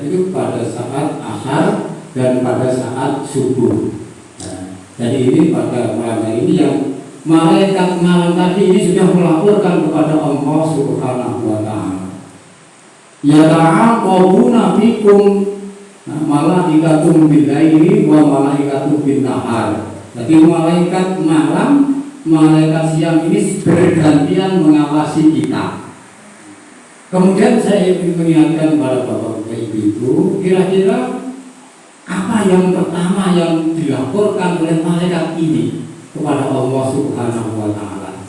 itu pada saat asar dan pada saat subuh. Nah, jadi ini pada malam ini yang malaikat malam tadi ini sudah melaporkan kepada Allah Subhanahu wa Ta'ala. Ya ta'aqabuna fikum malaikatum bil-laili wa malaikatum bin-nahar. Jadi malaikat malam, malaikat siang ini bergantian mengawasi kita. Kemudian saya ingin mengingatkan kepada Bapak Ibu, kira-kira apa yang pertama yang dilaporkan oleh malaikat ini kepada Allah Subhanahu wa Ta'ala?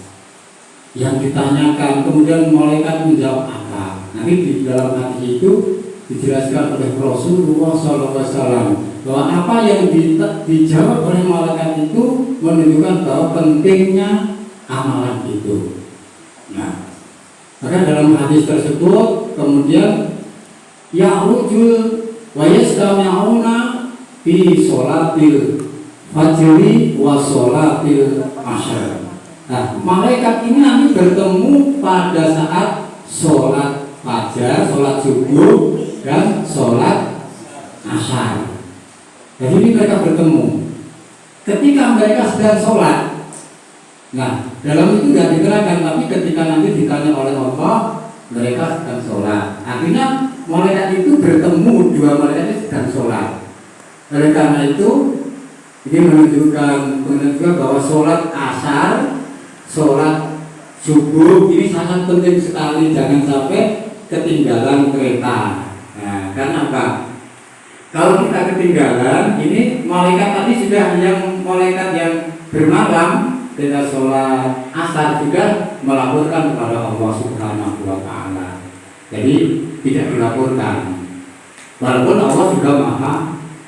Yang ditanyakan, kemudian malaikat menjawab apa? Nanti di dalam hadis itu dijelaskan oleh Rasulullah SAW bahwa apa yang dijawab oleh malaikat itu menunjukkan bahwa pentingnya amalan itu. Nah, maka dalam hadis tersebut kemudian ya'rujul wa yastami'una fi sholatil fajri wa sholatil asar. Nah, malaikat ini nanti bertemu pada saat sholat fajar, sholat subuh dan sholat asar. Jadi ini mereka bertemu. Ketika mereka sedang sholat, nah dalam itu tidak diterangkan, tapi ketika nanti ditanya oleh Allah, mereka sedang sholat. Akhirnya malaikat itu bertemu, dua malaikat itu sedang sholat. Oleh karena itu, ini menunjukkan bahwa sholat asar, sholat subuh ini sangat penting sekali, jangan sampai ketinggalan kereta. Nah, karena apa? Kalau kita ketinggalan, ini malaikat tadi sudah malaikat yang bermalam kita sholat asar juga melaporkan kepada Allah Subhanahu wa Ta'ala. Jadi tidak dilaporkan, walaupun Allah juga maha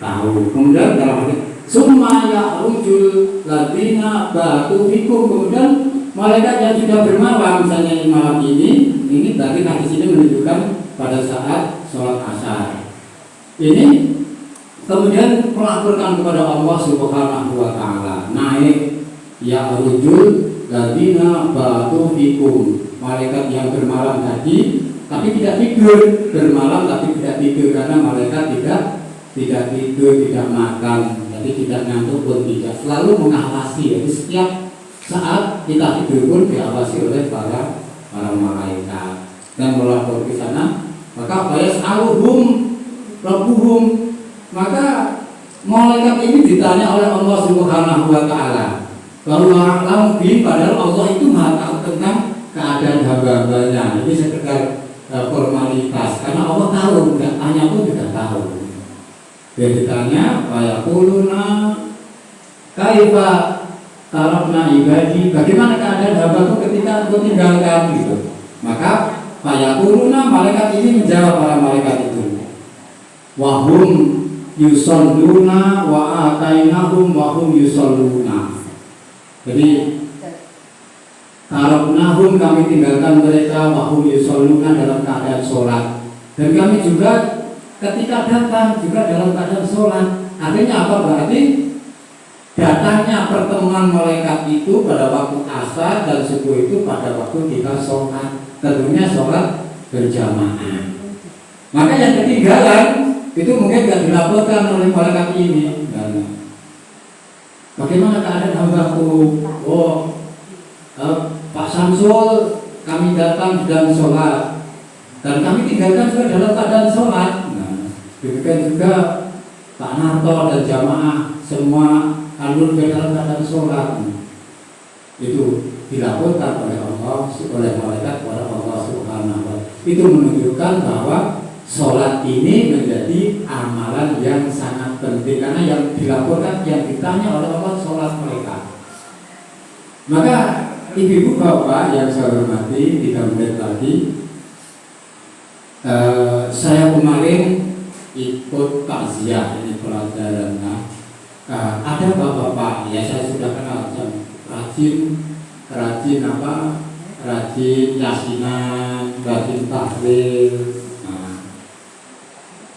tahu. Kemudian dalam hadis summa ya'rujul ladina batu fikum, kemudian malaikat yang sudah bermalam misalnya malam ini tadi hadis ini menunjukkan pada saat sholat asar ini kemudian melaporkan kepada Allah Subhanahu wa Ta'ala, naik ya'rujul ladina batu fikum, malaikat yang bermalam tadi tapi tidak tidur, bermalam tapi tidak tidur, karena malaikat tidak tidur, tidak makan, jadi tidak ngantuk pun tidak, selalu mengawasi. Jadi setiap saat kita tidur pun diawasi oleh para malaikat dan melapor ke sana. Maka fayasaluhum rabbuhum, maka malaikat ini ditanya oleh Allah Subhanahu wa Ta'ala bahwa alam bi, padahal Allah itu maha tahu tentang keadaan hamba-hambanya. Ini sekedar formalitas, karena Allah tahu, tidak tanya pun tidak tahu. Dia ditanya fayaquluna kaifa tarafna ibadi, bagaimana keadaan hambaku ketika aku tinggalkan gitu. Maka fayaquluna, malaikat ini menjawab para malaikat itu, wahum yusalluna wa atainahum wahum yusalluna. Jadi tarafnahum, kami tinggalkan mereka, wahum yusalluna, dalam keadaan sholat, dan kami juga ketika datang juga dalam keadaan sholat. Artinya apa? Berarti datangnya pertemuan malaikat itu pada waktu asar dan subuh itu pada waktu kita sholat, tentunya sholat berjamaah. Maka yang ketinggalan itu mungkin tidak dilaporkan oleh malaikat ini. Dan bagaimana keadaan hambaku? Oh, Pak Samsul, kami datang sedang sholat dan kami tinggalkan juga dalam keadaan sholat. Nah, demikian juga Pak Narto dan jamaah semua alur dalam keadaan sholat. Itu dilaporkan oleh Allah, oleh malaikat kepada Allah Subhanahu wa Ta'ala. Itu menunjukkan bahwa sholat ini menjadi amalan yang sangat penting, karena yang dilaporkan, yang ditanya oleh Allah sholat mereka. Maka ibu-ibu bapak yang saya hormati, 3 menit lagi, saya kemarin ikut takziah, ini pelajarannya. Ada bapak-bapak, ya saya sudah kenal, rajin yasinan, rajin tahlil.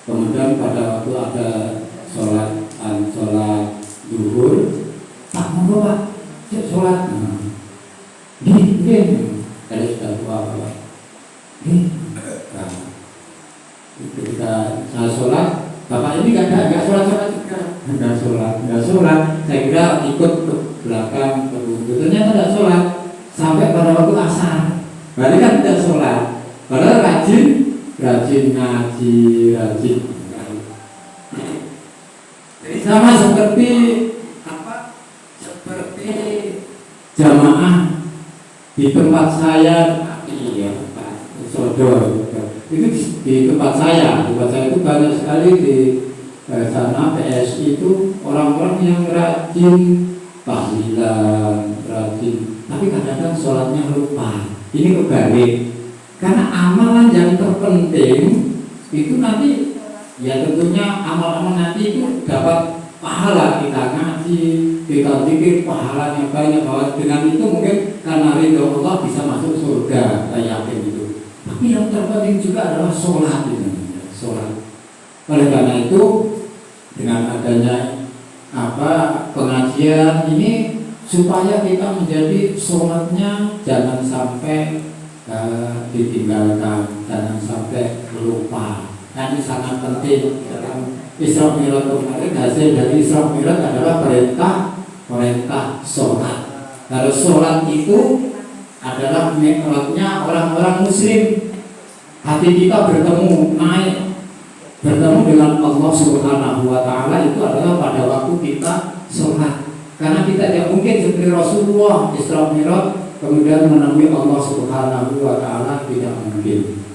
Kemudian pada waktu ada sholat zuhur, Pak monggo Pak, sholat. Gini, tadi sudah tua Pak. Ketika saya sholat, bapak ini nggak sholat juga, nggak sholat. Saya kira ikut ke belakang, ternyata nggak sholat sampai pada waktu asar. Berarti kan tidak sholat, padahal rajin ngaji, rajin. Jadi sama seperti apa? Seperti jamaah di tempat saya, iya Pak Sodor, itu di tempat saya itu banyak sekali di sana PSI itu orang-orang yang rajin tahlilan, rajin, tapi kadang-kadang sholatnya lupa. Ini kebalik, karena amalan yang terpenting itu nanti ya tentunya amal-amal nanti itu dapat pahala, kita ngaji, kita zikir, pahalanya banyak, bahwa dengan itu mungkin karena ridho Allah bisa masuk surga, saya yakin itu. Tapi yang terpenting juga adalah sholat ini, sholat. Oleh karena itu dengan adanya pengajian ini supaya kita menjadi sholatnya jangan sampai ditinggalkan, jangan sampai lupa. Nah, ini sangat penting. Isra Mi'raj kemarin, hasil dari Isra Mi'raj adalah perintah sholat. Kalau sholat itu adalah mi'rajnya orang-orang muslim. Hati kita bertemu dengan Allah Subhanahu wa Ta'ala itu adalah pada waktu kita sholat. Karena kita tidak mungkin seperti Rasulullah Isra Mi'raj kemudian menemui Allah Subhanahu wa Ta'ala, tidak mungkin.